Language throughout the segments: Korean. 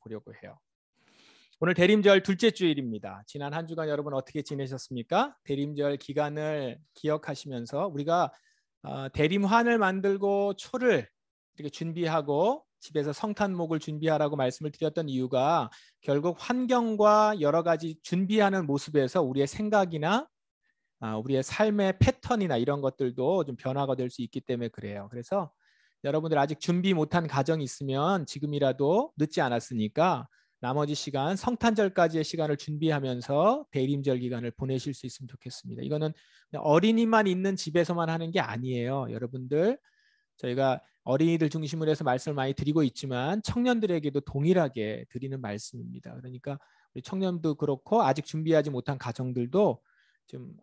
보려고 해요. 오늘 대림절 둘째 주일입니다. 지난 한 주간 여러분 어떻게 지내셨습니까? 대림절 기간을 기억하시면서 우리가 대림환을 만들고 초를 이렇게 준비하고 집에서 성탄목을 준비하라고 말씀을 드렸던 이유가 결국 환경과 여러 가지 준비하는 모습에서 우리의 생각이나 우리의 삶의 패턴이나 이런 것들도 좀 변화가 될 수 있기 때문에 그래요. 그래서 여러분들 아직 준비 못한 가정이 있으면 지금이라도 늦지 않았으니까 나머지 시간 성탄절까지의 시간을 준비하면서 대림절 기간을 보내실 수 있으면 좋겠습니다. 이거는 어린이만 있는 집에서만 하는 게 아니에요. 여러분들 저희가 어린이들 중심으로 해서 말씀을 많이 드리고 있지만 청년들에게도 동일하게 드리는 말씀입니다. 그러니까 우리 청년도 그렇고 아직 준비하지 못한 가정들도 좀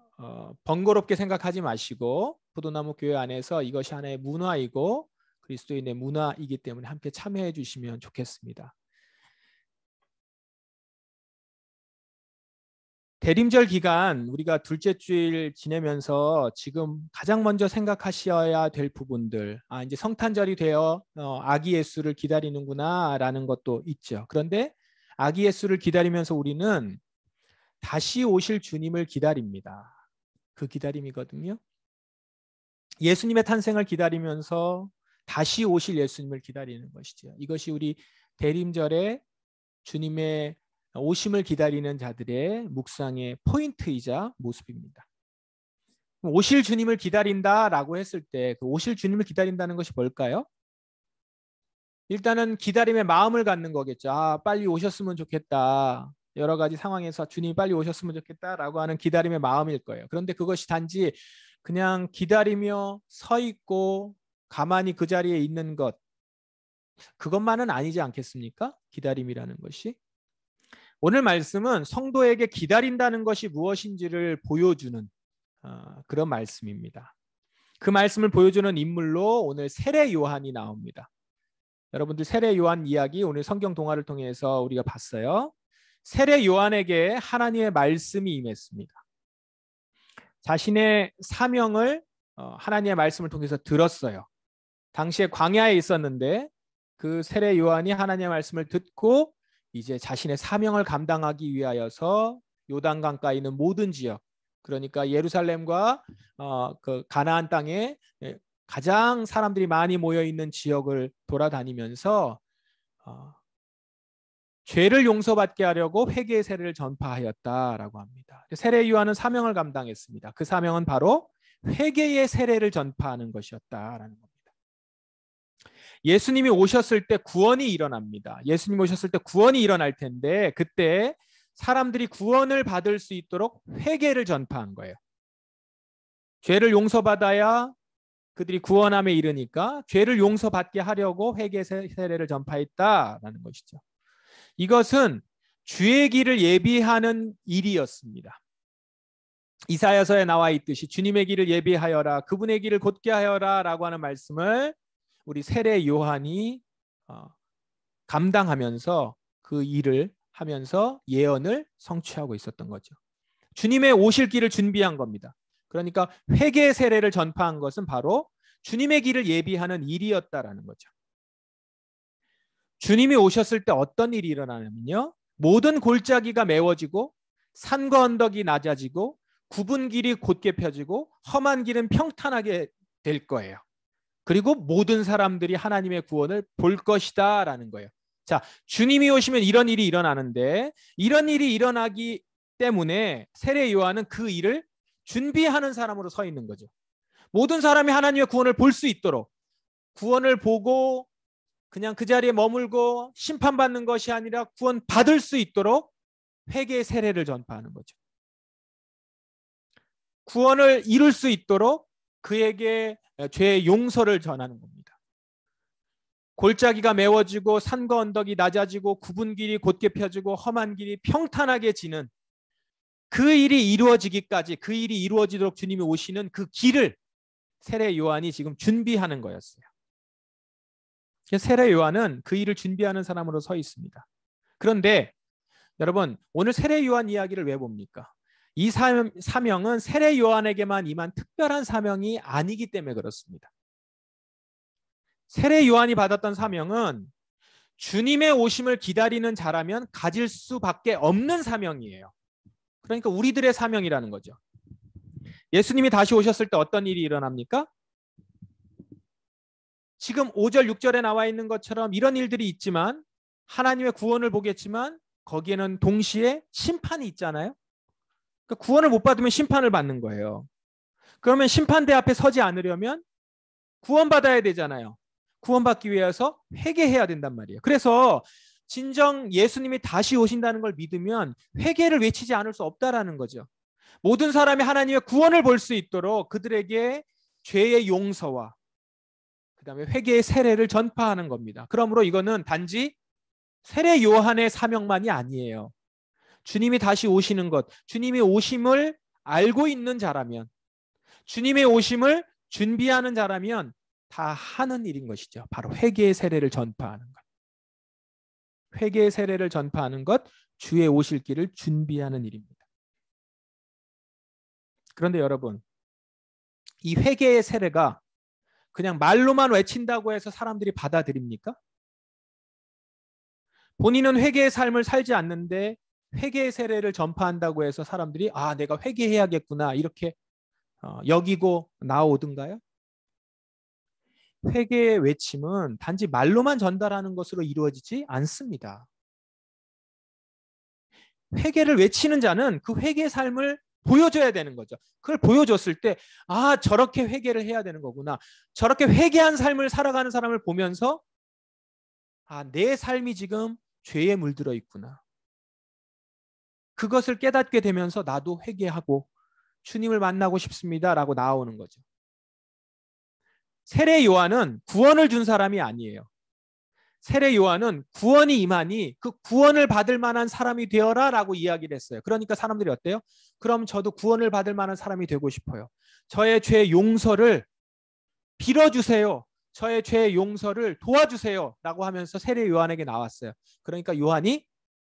번거롭게 생각하지 마시고 포도나무 교회 안에서 이것이 하나의 문화이고 그리스도인의 문화이기 때문에 함께 참여해 주시면 좋겠습니다. 대림절 기간 우리가 둘째 주일 지내면서 지금 가장 먼저 생각하셔야 될 부분들, 이제 성탄절이 되어 아기 예수를 기다리는구나라는 것도 있죠. 그런데 아기 예수를 기다리면서 우리는 다시 오실 주님을 기다립니다. 그 기다림이거든요. 예수님의 탄생을 기다리면서 다시 오실 예수님을 기다리는 것이죠. 이것이 우리 대림절에 주님의 오심을 기다리는 자들의 묵상의 포인트이자 모습입니다. 오실 주님을 기다린다라고 했을 때 그 오실 주님을 기다린다는 것이 뭘까요? 일단은 기다림의 마음을 갖는 거겠죠. 빨리 오셨으면 좋겠다. 여러 가지 상황에서 주님이 빨리 오셨으면 좋겠다라고 하는 기다림의 마음일 거예요. 그런데 그것이 단지 그냥 기다리며 서 있고 가만히 그 자리에 있는 것, 그것만은 아니지 않겠습니까? 기다림이라는 것이. 오늘 말씀은 성도에게 기다린다는 것이 무엇인지를 보여주는 그런 말씀입니다. 그 말씀을 보여주는 인물로 오늘 세례 요한이 나옵니다. 여러분들 세례 요한 이야기 오늘 성경 동화를 통해서 우리가 봤어요. 세례 요한에게 하나님의 말씀이 임했습니다. 자신의 사명을 하나님의 말씀을 통해서 들었어요. 당시에 광야에 있었는데 그 세례 요한이 하나님의 말씀을 듣고 이제 자신의 사명을 감당하기 위하여서 요단강가에 있는 모든 지역, 그러니까 예루살렘과 그 가나안 땅에 가장 사람들이 많이 모여 있는 지역을 돌아다니면서 죄를 용서받게 하려고 회개의 세례를 전파하였다라고 합니다. 세례 요한은 사명을 감당했습니다. 그 사명은 바로 회개의 세례를 전파하는 것이었다라는 겁니다. 예수님이 오셨을 때 구원이 일어납니다. 예수님 오셨을 때 구원이 일어날 텐데 그때 사람들이 구원을 받을 수 있도록 회개를 전파한 거예요. 죄를 용서받아야 그들이 구원함에 이르니까 죄를 용서받게 하려고 회개 세례를 전파했다라는 것이죠. 이것은 주의 길을 예비하는 일이었습니다. 이사야서에 나와 있듯이 주님의 길을 예비하여라, 그분의 길을 곧게 하여라 라고 하는 말씀을 우리 세례 요한이 감당하면서 그 일을 하면서 예언을 성취하고 있었던 거죠. 주님의 오실 길을 준비한 겁니다. 그러니까 회개 세례를 전파한 것은 바로 주님의 길을 예비하는 일이었다라는 거죠. 주님이 오셨을 때 어떤 일이 일어나냐면요, 모든 골짜기가 메워지고 산과 언덕이 낮아지고 굽은 길이 곧게 펴지고 험한 길은 평탄하게 될 거예요. 그리고 모든 사람들이 하나님의 구원을 볼 것이다 라는 거예요. 자, 주님이 오시면 이런 일이 일어나는데 이런 일이 일어나기 때문에 세례 요한은 그 일을 준비하는 사람으로 서 있는 거죠. 모든 사람이 하나님의 구원을 볼 수 있도록, 구원을 보고 그냥 그 자리에 머물고 심판받는 것이 아니라 구원 받을 수 있도록 회개의 세례를 전파하는 거죠. 구원을 이룰 수 있도록 그에게 죄의 용서를 전하는 겁니다. 골짜기가 메워지고 산과 언덕이 낮아지고 굽은 길이 곧게 펴지고 험한 길이 평탄하게 지는 그 일이 이루어지기까지, 그 일이 이루어지도록 주님이 오시는 그 길을 세례 요한이 지금 준비하는 거였어요. 세례 요한은 그 일을 준비하는 사람으로 서 있습니다. 그런데 여러분, 오늘 세례 요한 이야기를 왜 봅니까? 이 사명은 세례 요한에게만 임한 특별한 사명이 아니기 때문에 그렇습니다. 세례 요한이 받았던 사명은 주님의 오심을 기다리는 자라면 가질 수밖에 없는 사명이에요. 그러니까 우리들의 사명이라는 거죠. 예수님이 다시 오셨을 때 어떤 일이 일어납니까? 지금 5절, 6절에 나와 있는 것처럼 이런 일들이 있지만 하나님의 구원을 보겠지만 거기에는 동시에 심판이 있잖아요. 그러니까 구원을 못 받으면 심판을 받는 거예요. 그러면 심판대 앞에 서지 않으려면 구원받아야 되잖아요. 구원받기 위해서 회개해야 된단 말이에요. 그래서 진정 예수님이 다시 오신다는 걸 믿으면 회개를 외치지 않을 수 없다라는 거죠. 모든 사람이 하나님의 구원을 볼 수 있도록 그들에게 죄의 용서와 그다음에 회개의 세례를 전파하는 겁니다. 그러므로 이거는 단지 세례 요한의 사명만이 아니에요. 주님이 다시 오시는 것, 주님이 오심을 알고 있는 자라면, 주님의 오심을 준비하는 자라면 다 하는 일인 것이죠. 바로 회개의 세례를 전파하는 것. 회개의 세례를 전파하는 것, 주의 오실 길을 준비하는 일입니다. 그런데 여러분, 이 회개의 세례가 그냥 말로만 외친다고 해서 사람들이 받아들입니까? 본인은 회개의 삶을 살지 않는데 회개의 세례를 전파한다고 해서 사람들이 아, 내가 회개해야겠구나 이렇게 여기고 나오든가요? 회개의 외침은 단지 말로만 전달하는 것으로 이루어지지 않습니다. 회개를 외치는 자는 그 회개의 삶을 보여줘야 되는 거죠. 그걸 보여줬을 때 아, 저렇게 회개를 해야 되는 거구나. 저렇게 회개한 삶을 살아가는 사람을 보면서 아, 내 삶이 지금 죄에 물들어 있구나. 그것을 깨닫게 되면서 나도 회개하고 주님을 만나고 싶습니다라고 나오는 거죠. 세례 요한은 구원을 준 사람이 아니에요. 세례 요한은 구원이 임하니 그 구원을 받을 만한 사람이 되어라라고 이야기를 했어요. 그러니까 사람들이 어때요? 그럼 저도 구원을 받을 만한 사람이 되고 싶어요. 저의 죄 용서를 빌어주세요. 저의 죄 용서를 도와주세요. 라고 하면서 세례 요한에게 나왔어요. 그러니까 요한이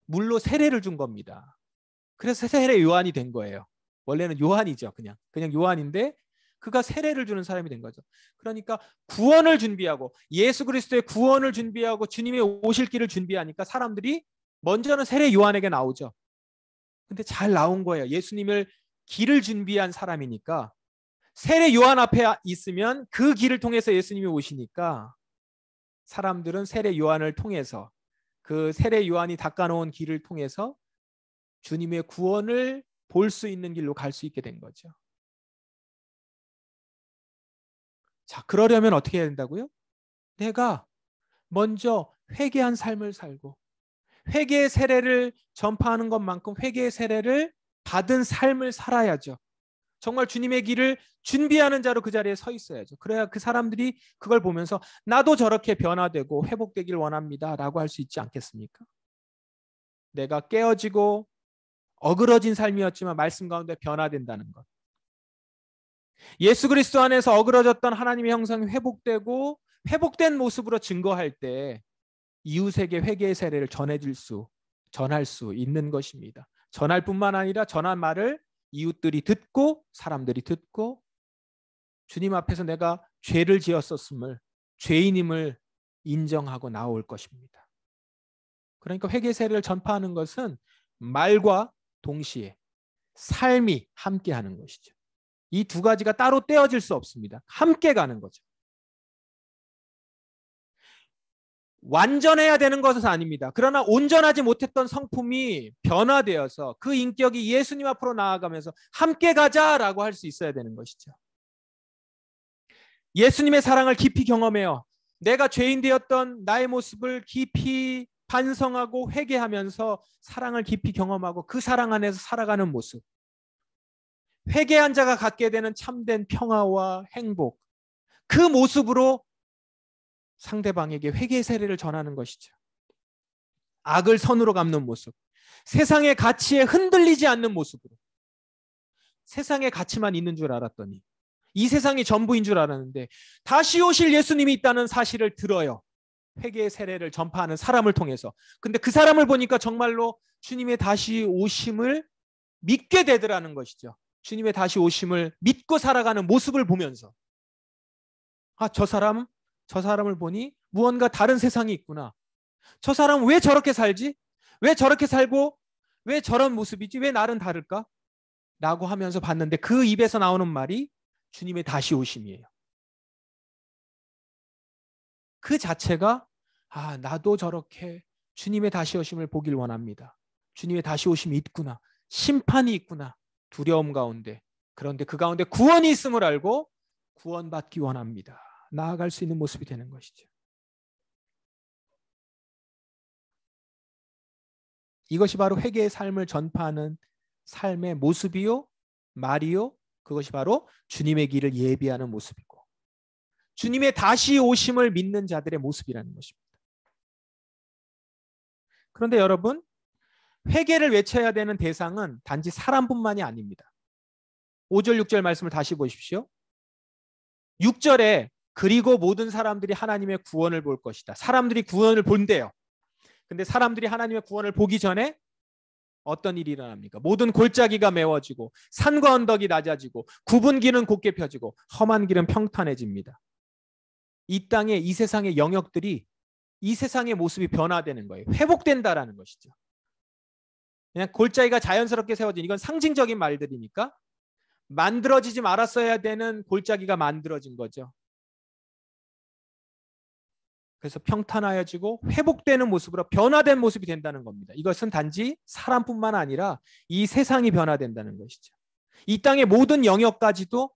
물로 세례를 준 겁니다. 그래서 세례 요한이 된 거예요. 원래는 요한이죠. 그냥 요한인데 그가 세례를 주는 사람이 된 거죠. 그러니까 구원을 준비하고 예수 그리스도의 구원을 준비하고 주님의 오실 길을 준비하니까 사람들이 먼저는 세례 요한에게 나오죠. 근데 잘 나온 거예요. 예수님을 길을 준비한 사람이니까 세례 요한 앞에 있으면 그 길을 통해서 예수님이 오시니까 사람들은 세례 요한을 통해서 그 세례 요한이 닦아놓은 길을 통해서 주님의 구원을 볼 수 있는 길로 갈 수 있게 된 거죠. 자, 그러려면 어떻게 해야 된다고요? 내가 먼저 회개한 삶을 살고 회개의 세례를 전파하는 것만큼 회개의 세례를 받은 삶을 살아야죠. 정말 주님의 길을 준비하는 자로 그 자리에 서 있어야죠. 그래야 그 사람들이 그걸 보면서 나도 저렇게 변화되고 회복되길 원합니다 라고 할 수 있지 않겠습니까? 내가 깨어지고 어그러진 삶이었지만 말씀 가운데 변화된다는 것. 예수 그리스도 안에서 어그러졌던 하나님의 형상이 회복되고 회복된 모습으로 증거할 때 이웃에게 회개의 세례를 전할 수 있는 것입니다. 전할 뿐만 아니라 전한 말을 이웃들이 듣고 사람들이 듣고 주님 앞에서 내가 죄를 지었었음을 죄인임을 인정하고 나올 것입니다. 그러니까 회개 세례를 전파하는 것은 말과 동시에 삶이 함께하는 것이죠. 이 두 가지가 따로 떼어질 수 없습니다. 함께 가는 거죠. 완전해야 되는 것은 아닙니다. 그러나 온전하지 못했던 성품이 변화되어서 그 인격이 예수님 앞으로 나아가면서 함께 가자라고 할 수 있어야 되는 것이죠. 예수님의 사랑을 깊이 경험해요. 내가 죄인 되었던 나의 모습을 깊이 반성하고 회개하면서 사랑을 깊이 경험하고 그 사랑 안에서 살아가는 모습. 회개한 자가 갖게 되는 참된 평화와 행복. 그 모습으로 상대방에게 회개의 세례를 전하는 것이죠. 악을 선으로 갚는 모습. 세상의 가치에 흔들리지 않는 모습으로. 세상의 가치만 있는 줄 알았더니 이 세상이 전부인 줄 알았는데 다시 오실 예수님이 있다는 사실을 들어요. 회개의 세례를 전파하는 사람을 통해서. 근데 그 사람을 보니까 정말로 주님의 다시 오심을 믿게 되더라는 것이죠. 주님의 다시 오심을 믿고 살아가는 모습을 보면서 아, 저 사람을 보니 무언가 다른 세상이 있구나. 저 사람은 왜 저렇게 살지? 왜 저렇게 살고 왜 저런 모습이지? 왜 나는 다를까? 라고 하면서 봤는데 그 입에서 나오는 말이 주님의 다시 오심이에요. 그 자체가 나도 저렇게 주님의 다시 오심을 보길 원합니다. 주님의 다시 오심이 있구나. 심판이 있구나. 두려움 가운데. 그런데 그 가운데 구원이 있음을 알고 구원받기 원합니다. 나아갈 수 있는 모습이 되는 것이죠. 이것이 바로 회개의 삶을 전파하는 삶의 모습이요, 말이요. 그것이 바로 주님의 길을 예비하는 모습이고 주님의 다시 오심을 믿는 자들의 모습이라는 것입니다. 그런데 여러분, 회개를 외쳐야 되는 대상은 단지 사람뿐만이 아닙니다. 5절, 6절 말씀을 다시 보십시오. 6절에 그리고 모든 사람들이 하나님의 구원을 볼 것이다. 사람들이 구원을 본대요. 근데 사람들이 하나님의 구원을 보기 전에 어떤 일이 일어납니까? 모든 골짜기가 메워지고 산과 언덕이 낮아지고 굽은 길은 곧게 펴지고 험한 길은 평탄해집니다. 이 땅의 이 세상의 영역들이 이 세상의 모습이 변화되는 거예요. 회복된다라는 것이죠. 그냥 골짜기가 자연스럽게 세워진 이건 상징적인 말들이니까 만들어지지 말았어야 되는 골짜기가 만들어진 거죠. 그래서 평탄하여지고 회복되는 모습으로 변화된 모습이 된다는 겁니다. 이것은 단지 사람뿐만 아니라 이 세상이 변화된다는 것이죠. 이 땅의 모든 영역까지도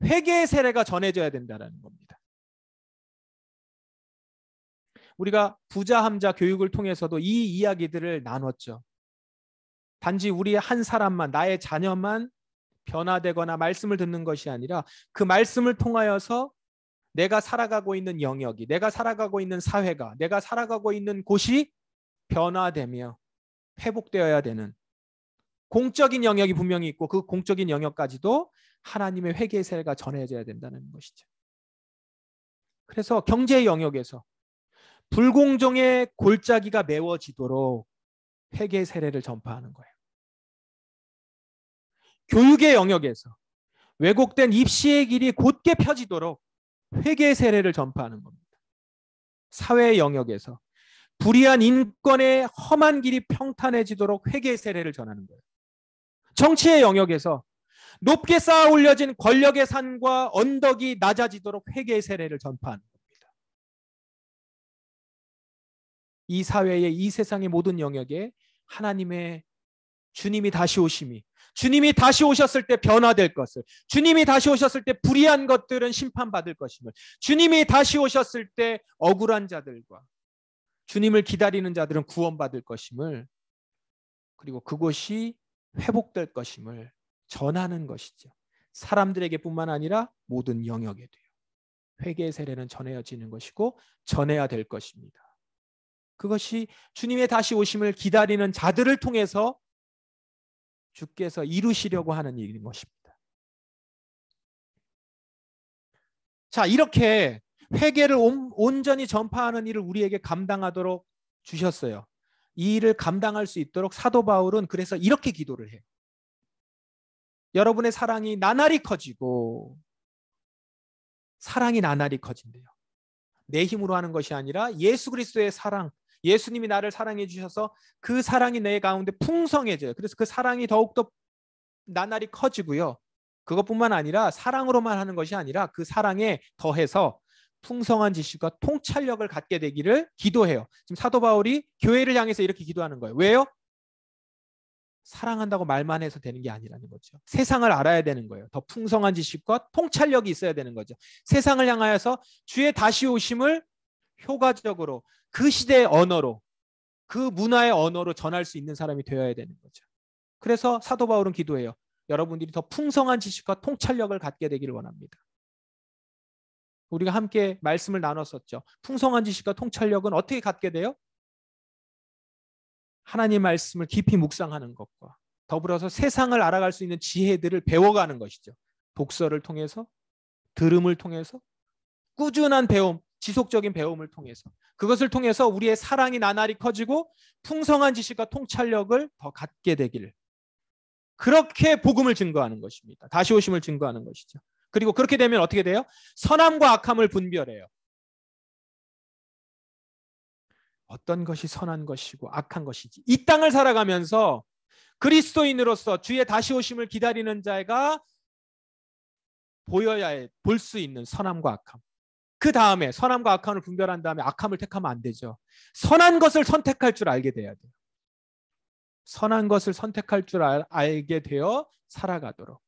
회개의 세례가 전해져야 된다는 겁니다. 우리가 부자 함자 교육을 통해서도 이 이야기들을 나눴죠. 단지 우리 한 사람만, 나의 자녀만 변화되거나 말씀을 듣는 것이 아니라 그 말씀을 통하여서 내가 살아가고 있는 영역이, 내가 살아가고 있는 사회가, 내가 살아가고 있는 곳이 변화되며 회복되어야 되는 공적인 영역이 분명히 있고 그 공적인 영역까지도 하나님의 회개의 세례가 전해져야 된다는 것이죠. 그래서 경제의 영역에서 불공정의 골짜기가 메워지도록 회개의 세례를 전파하는 거예요. 교육의 영역에서 왜곡된 입시의 길이 곧게 펴지도록 회개의 세례를 전파하는 겁니다. 사회의 영역에서 불의한 인권의 험한 길이 평탄해지도록 회개의 세례를 전하는 거예요. 정치의 영역에서 높게 쌓아 올려진 권력의 산과 언덕이 낮아지도록 회개의 세례를 전파하는 겁니다. 이 사회의 이 세상의 모든 영역에 하나님의 주님이 다시 오심이, 주님이 다시 오셨을 때 변화될 것을, 주님이 다시 오셨을 때 불의한 것들은 심판받을 것임을, 주님이 다시 오셨을 때 억울한 자들과 주님을 기다리는 자들은 구원받을 것임을, 그리고 그것이 회복될 것임을 전하는 것이죠. 사람들에게 뿐만 아니라 모든 영역에도요. 회개의 세례는 전해지는 것이고 전해야 될 것입니다. 그것이 주님의 다시 오심을 기다리는 자들을 통해서 주께서 이루시려고 하는 일인 것입니다. 자, 이렇게 회개를 온전히 전파하는 일을 우리에게 감당하도록 주셨어요. 이 일을 감당할 수 있도록 사도 바울은 그래서 이렇게 기도를 해요. 여러분의 사랑이 나날이 커지고, 사랑이 나날이 커진대요. 내 힘으로 하는 것이 아니라 예수 그리스도의 사랑, 예수님이 나를 사랑해 주셔서 그 사랑이 내 가운데 풍성해져요. 그래서 그 사랑이 더욱더 나날이 커지고요. 그것뿐만 아니라 사랑으로만 하는 것이 아니라 그 사랑에 더해서 풍성한 지식과 통찰력을 갖게 되기를 기도해요. 지금 사도 바울이 교회를 향해서 이렇게 기도하는 거예요. 왜요? 사랑한다고 말만 해서 되는 게 아니라는 거죠. 세상을 알아야 되는 거예요. 더 풍성한 지식과 통찰력이 있어야 되는 거죠. 세상을 향하여서 주의 다시 오심을 효과적으로 그 시대의 언어로, 그 문화의 언어로 전할 수 있는 사람이 되어야 되는 거죠. 그래서 사도 바울은 기도해요. 여러분들이 더 풍성한 지식과 통찰력을 갖게 되기를 원합니다. 우리가 함께 말씀을 나눴었죠. 풍성한 지식과 통찰력은 어떻게 갖게 돼요? 하나님 말씀을 깊이 묵상하는 것과 더불어서 세상을 알아갈 수 있는 지혜들을 배워가는 것이죠. 독서를 통해서, 들음을 통해서, 꾸준한 배움, 지속적인 배움을 통해서, 그것을 통해서 우리의 사랑이 나날이 커지고 풍성한 지식과 통찰력을 더 갖게 되기를, 그렇게 복음을 증거하는 것입니다. 다시 오심을 증거하는 것이죠. 그리고 그렇게 되면 어떻게 돼요? 선함과 악함을 분별해요. 어떤 것이 선한 것이고 악한 것이지. 이 땅을 살아가면서 그리스도인으로서 주의 다시 오심을 기다리는 자가 보여야 볼 수 있는 선함과 악함. 그 다음에 선함과 악함을 분별한 다음에 악함을 택하면 안 되죠. 선한 것을 선택할 줄 알게 돼야 돼요. 선한 것을 선택할 줄 알게 되어 살아가도록.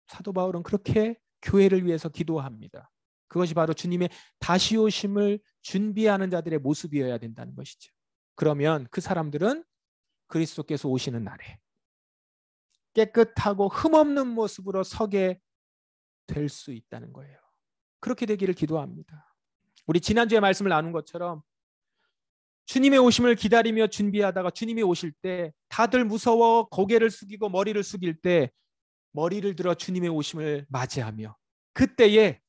사도 바울은 그렇게 교회를 위해서 기도합니다. 그것이 바로 주님의 다시 오심을 준비하는 자들의 모습이어야 된다는 것이죠. 그러면 그 사람들은 그리스도께서 오시는 날에 깨끗하고 흠없는 모습으로 서게 될 수 있다는 거예요. 그렇게 되기를 기도합니다. 우리 지난주에 말씀을 나눈 것처럼 주님의 오심을 기다리며 준비하다가 주님이 오실 때 다들 무서워 고개를 숙이고 머리를 숙일 때 머리를 들어 주님의 오심을 맞이하며 그때에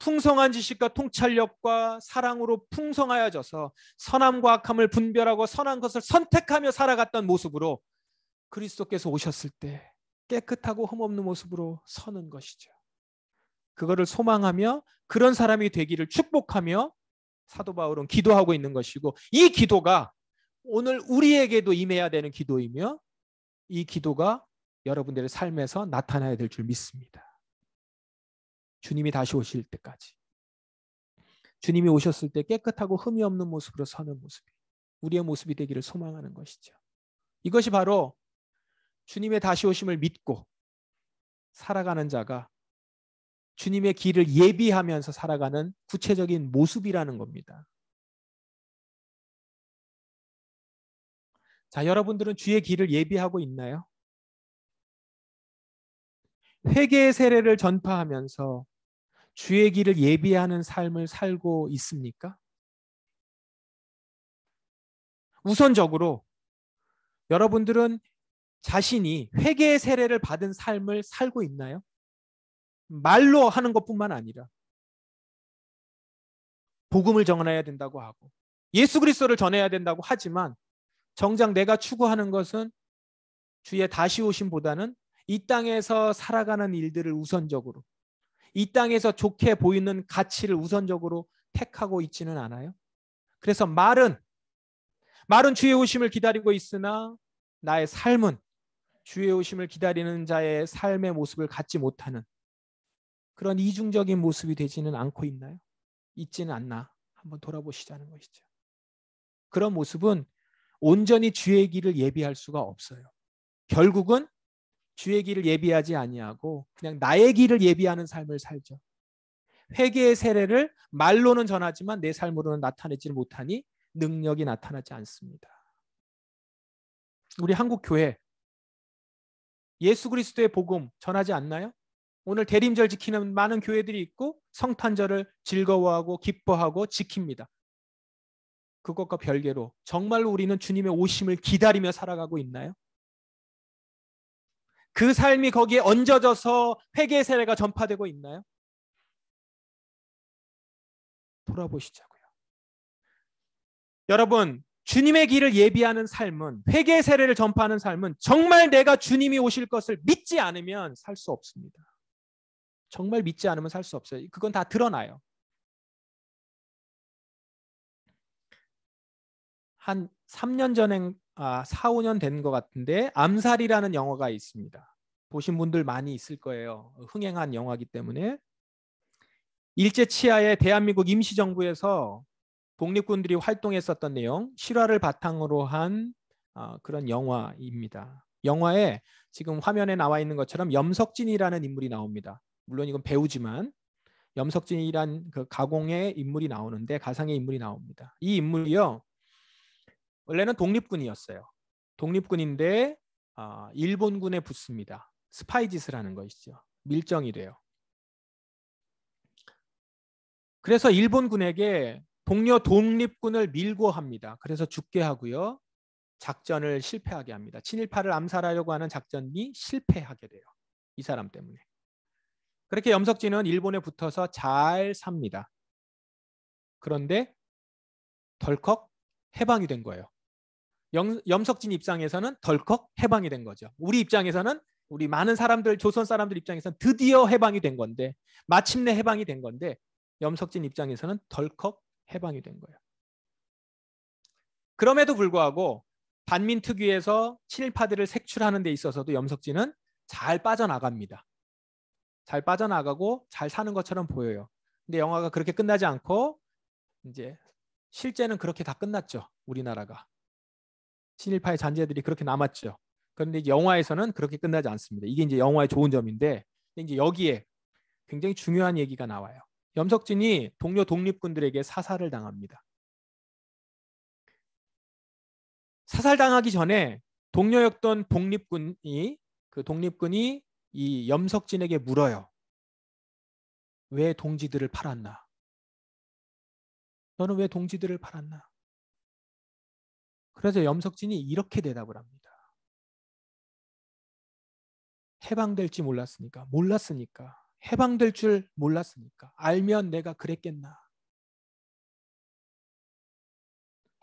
풍성한 지식과 통찰력과 사랑으로 풍성하여져서 선함과 악함을 분별하고 선한 것을 선택하며 살아갔던 모습으로 그리스도께서 오셨을 때 깨끗하고 흠없는 모습으로 서는 것이죠. 그거를 소망하며 그런 사람이 되기를 축복하며 사도 바울은 기도하고 있는 것이고 이 기도가 오늘 우리에게도 임해야 되는 기도이며 이 기도가 여러분들의 삶에서 나타나야 될 줄 믿습니다. 주님이 다시 오실 때까지 주님이 오셨을 때 깨끗하고 흠이 없는 모습으로 서는 모습이 우리의 모습이 되기를 소망하는 것이죠. 이것이 바로 주님의 다시 오심을 믿고 살아가는 자가 주님의 길을 예비하면서 살아가는 구체적인 모습이라는 겁니다. 자, 여러분들은 주의 길을 예비하고 있나요? 회개의 세례를 전파하면서 주의 길을 예비하는 삶을 살고 있습니까? 우선적으로 여러분들은 자신이 회개의 세례를 받은 삶을 살고 있나요? 말로 하는 것뿐만 아니라 복음을 전해야 된다고 하고 예수 그리스도를 전해야 된다고 하지만 정작 내가 추구하는 것은 주의 다시 오심보다는 이 땅에서 살아가는 일들을 우선적으로 이 땅에서 좋게 보이는 가치를 우선적으로 택하고 있지는 않아요. 그래서 말은 주의 오심을 기다리고 있으나 나의 삶은 주의 오심을 기다리는 자의 삶의 모습을 갖지 못하는 그런 이중적인 모습이 되지는 않고 있나요? 있지는 않나? 한번 돌아보시자는 것이죠. 그런 모습은 온전히 주의 길을 예비할 수가 없어요. 결국은 주의 길을 예비하지 아니하고 그냥 나의 길을 예비하는 삶을 살죠. 회개의 세례를 말로는 전하지만 내 삶으로는 나타내지 못하니 능력이 나타나지 않습니다. 우리 한국 교회 예수 그리스도의 복음 전하지 않나요? 오늘 대림절 지키는 많은 교회들이 있고 성탄절을 즐거워하고 기뻐하고 지킵니다. 그것과 별개로 정말로 우리는 주님의 오심을 기다리며 살아가고 있나요? 그 삶이 거기에 얹어져서 회개의 세례가 전파되고 있나요? 돌아보시자고요. 여러분, 주님의 길을 예비하는 삶은 회개의 세례를 전파하는 삶은 정말 내가 주님이 오실 것을 믿지 않으면 살 수 없습니다. 정말 믿지 않으면 살 수 없어요. 그건 다 드러나요. 한 3년 전에 4, 5년 된 것 같은데 암살이라는 영화가 있습니다. 보신 분들 많이 있을 거예요. 흥행한 영화이기 때문에. 일제 치하에 대한민국 임시정부에서 독립군들이 활동했었던 내용, 실화를 바탕으로 한 그런 영화입니다. 영화에 지금 화면에 나와 있는 것처럼 염석진이라는 인물이 나옵니다. 물론 이건 배우지만 염석진이란 그 가공의 인물이 나오는데 가상의 인물이 나옵니다. 이 인물이요. 원래는 독립군이었어요. 독립군인데 일본군에 붙습니다. 스파이 짓을 하는 것이죠. 밀정이 돼요. 그래서 일본군에게 동료 독립군을 밀고 합니다. 그래서 죽게 하고요. 작전을 실패하게 합니다. 친일파를 암살하려고 하는 작전이 실패하게 돼요. 이 사람 때문에. 그렇게 염석진은 일본에 붙어서 잘 삽니다. 그런데 덜컥 해방이 된 거예요. 염석진 입장에서는 덜컥 해방이 된 거죠. 우리 입장에서는 우리 많은 사람들 조선 사람들 입장에서는 드디어 해방이 된 건데 마침내 해방이 된 건데 염석진 입장에서는 덜컥 해방이 된 거예요. 그럼에도 불구하고 반민특위에서 친일파들을 색출하는 데 있어서도 염석진은 잘 빠져나갑니다. 잘 빠져나가고 잘 사는 것처럼 보여요. 근데 영화가 그렇게 끝나지 않고 이제 실제는 그렇게 다 끝났죠. 우리나라가. 친일파의 잔재들이 그렇게 남았죠. 그런데 영화에서는 그렇게 끝나지 않습니다. 이게 이제 영화의 좋은 점인데 이제 여기에 굉장히 중요한 얘기가 나와요. 염석진이 동료 독립군들에게 사살을 당합니다. 사살당하기 전에 동료였던 독립군이 이 염석진에게 물어요. 왜 동지들을 팔았나? 너는 왜 동지들을 팔았나? 그래서 염석진이 이렇게 대답을 합니다. 해방될지 몰랐으니까. 해방될 줄 몰랐으니까. 알면 내가 그랬겠나.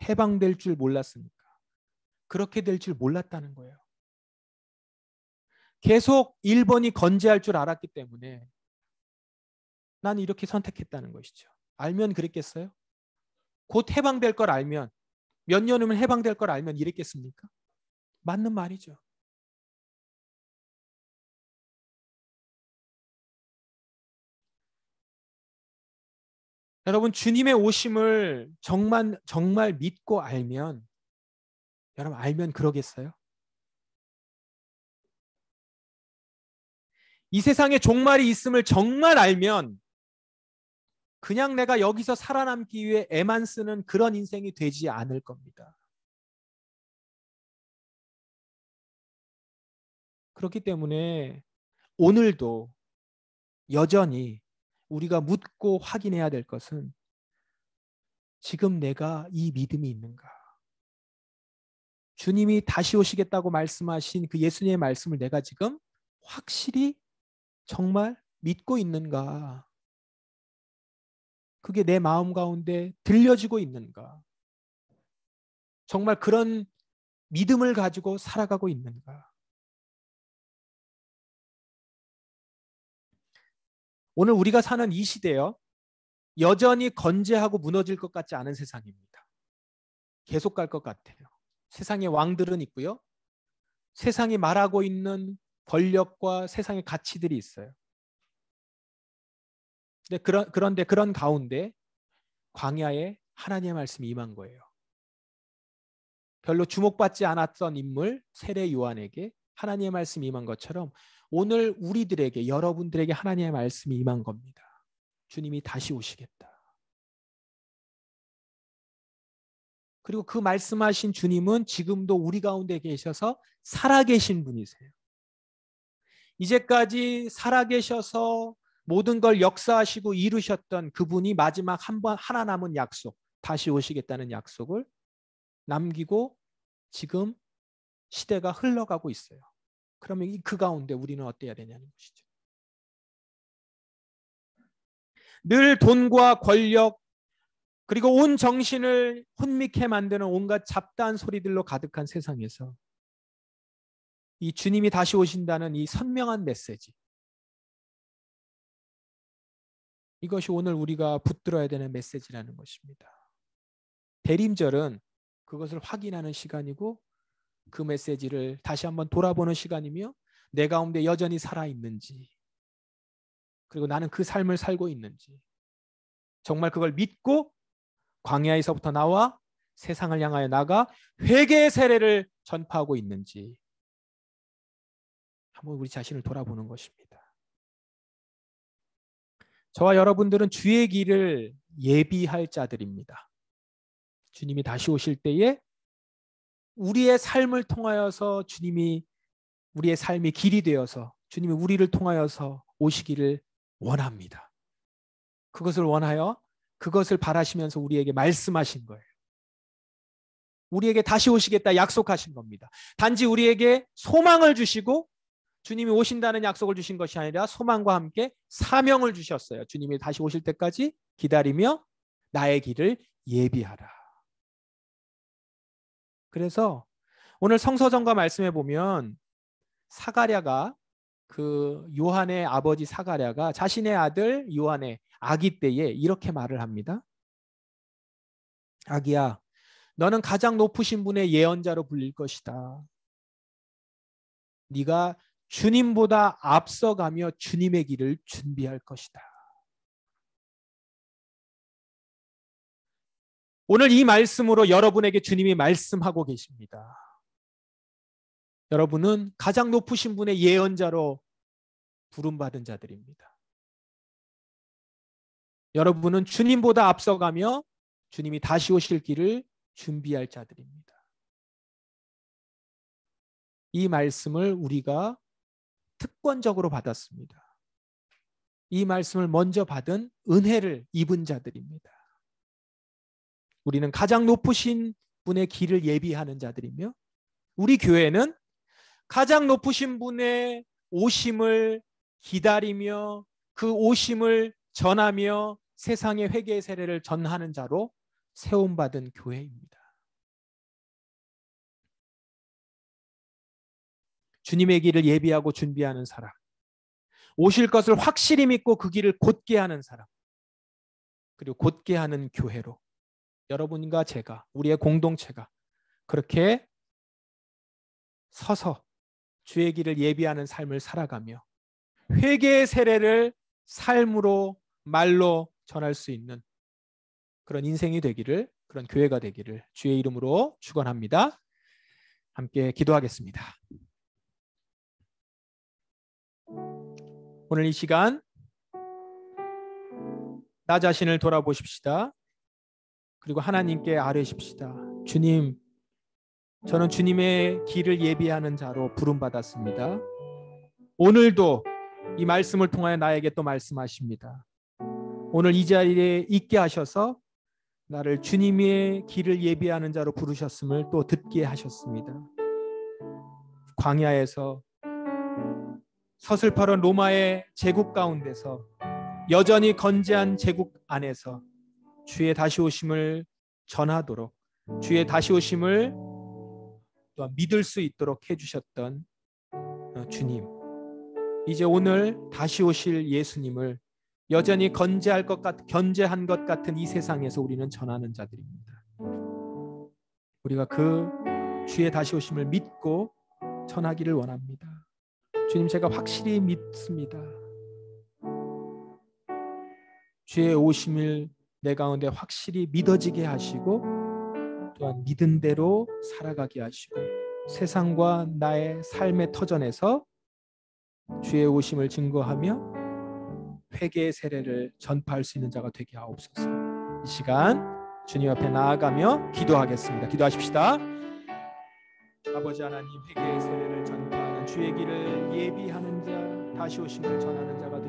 해방될 줄 몰랐으니까. 그렇게 될 줄 몰랐다는 거예요. 계속 일본이 건재할 줄 알았기 때문에 난 이렇게 선택했다는 것이죠. 알면 그랬겠어요? 곧 해방될 걸 알면, 몇 년 후면 해방될 걸 알면 이랬겠습니까? 맞는 말이죠. 여러분, 주님의 오심을 정말 믿고 알면, 여러분 알면 그러겠어요? 이 세상에 종말이 있음을 정말 알면 그냥 내가 여기서 살아남기 위해 애만 쓰는 그런 인생이 되지 않을 겁니다. 그렇기 때문에 오늘도 여전히 우리가 묻고 확인해야 될 것은 지금 내가 이 믿음이 있는가? 주님이 다시 오시겠다고 말씀하신 그 예수님의 말씀을 내가 지금 확실히 정말 믿고 있는가? 그게 내 마음 가운데 들려지고 있는가? 정말 그런 믿음을 가지고 살아가고 있는가? 오늘 우리가 사는 이 시대요. 여전히 건재하고 무너질 것 같지 않은 세상입니다. 계속 갈 것 같아요. 세상의 왕들은 있고요. 세상이 말하고 있는 권력과 세상의 가치들이 있어요. 그런데 그런 가운데 광야에 하나님의 말씀이 임한 거예요. 별로 주목받지 않았던 인물 세례 요한에게 하나님의 말씀이 임한 것처럼 오늘 우리들에게, 여러분들에게 하나님의 말씀이 임한 겁니다. 주님이 다시 오시겠다. 그리고 그 말씀하신 주님은 지금도 우리 가운데 계셔서 살아계신 분이세요. 이제까지 살아계셔서 모든 걸 역사하시고 이루셨던 그분이 마지막 하나 남은 약속, 다시 오시겠다는 약속을 남기고 지금 시대가 흘러가고 있어요. 그러면 그 가운데 우리는 어때야 되냐는 것이죠. 늘 돈과 권력 그리고 온 정신을 혼미케 만드는 온갖 잡다한 소리들로 가득한 세상에서 이 주님이 다시 오신다는 이 선명한 메시지, 이것이 오늘 우리가 붙들어야 되는 메시지라는 것입니다. 대림절은 그것을 확인하는 시간이고 그 메시지를 다시 한번 돌아보는 시간이며 내 가운데 여전히 살아있는지, 그리고 나는 그 삶을 살고 있는지, 정말 그걸 믿고 광야에서부터 나와 세상을 향하여 나가 회개의 세례를 전파하고 있는지 한번 우리 자신을 돌아보는 것입니다. 저와 여러분들은 주의 길을 예비할 자들입니다. 주님이 다시 오실 때에 우리의 삶을 통하여서 주님이 우리의 삶이 길이 되어서 주님이 우리를 통하여서 오시기를 원합니다. 그것을 원하여 그것을 바라시면서 우리에게 말씀하신 거예요. 우리에게 다시 오시겠다 약속하신 겁니다. 단지 우리에게 소망을 주시고 주님이 오신다는 약속을 주신 것이 아니라 소망과 함께 사명을 주셨어요. 주님이 다시 오실 때까지 기다리며 나의 길을 예비하라. 그래서 오늘 성서전과 말씀해 보면 사가랴가, 그 요한의 아버지 사가랴가 자신의 아들 요한의 아기 때에 이렇게 말을 합니다. 아기야, 너는 가장 높으신 분의 예언자로 불릴 것이다. 네가 주님보다 앞서가며 주님의 길을 준비할 것이다. 오늘 이 말씀으로 여러분에게 주님이 말씀하고 계십니다. 여러분은 가장 높으신 분의 예언자로 부름받은 자들입니다. 여러분은 주님보다 앞서가며 주님이 다시 오실 길을 준비할 자들입니다. 이 말씀을 우리가 특권적으로 받았습니다. 이 말씀을 먼저 받은 은혜를 입은 자들입니다. 우리는 가장 높으신 분의 길을 예비하는 자들이며 우리 교회는 가장 높으신 분의 오심을 기다리며 그 오심을 전하며 세상의 회개의 세례를 전하는 자로 세움받은 교회입니다. 주님의 길을 예비하고 준비하는 사람, 오실 것을 확실히 믿고 그 길을 곧게 하는 사람, 그리고 곧게 하는 교회로 여러분과 제가, 우리의 공동체가 그렇게 서서 주의 길을 예비하는 삶을 살아가며 회개의 세례를 삶으로 말로 전할 수 있는 그런 인생이 되기를, 그런 교회가 되기를 주의 이름으로 축원합니다. 함께 기도하겠습니다. 오늘 이 시간 나 자신을 돌아보십시다. 그리고 하나님께 아뢰십시다. 주님, 저는 주님의 길을 예비하는 자로 부름받았습니다. 오늘도 이 말씀을 통하여 나에게 또 말씀하십니다. 오늘 이 자리에 있게 하셔서 나를 주님의 길을 예비하는 자로 부르셨음을 또 듣게 하셨습니다. 광야에서 서슬퍼런 로마의 제국 가운데서 여전히 건재한 제국 안에서 주의 다시 오심을 전하도록, 주의 다시 오심을 또한 믿을 수 있도록 해주셨던 주님, 이제 오늘 다시 오실 예수님을 여전히 견제한 것 같은 이 세상에서 우리는 전하는 자들입니다. 우리가 그 주의 다시 오심을 믿고 전하기를 원합니다. 주님, 제가 확실히 믿습니다. 주의 오심을 내 가운데 확실히 믿어지게 하시고 또한 믿은 대로 살아가게 하시고 세상과 나의 삶의 터전에서 주의 오심을 증거하며 회개의 세례를 전파할 수 있는 자가 되게 하옵소서. 이 시간 주님 앞에 나아가며 기도하겠습니다. 기도하십시다. 아버지 하나님, 회개의 세례를 전파하는 주의 길을 예비하는 자, 다시 오심을 전하는 자가 되게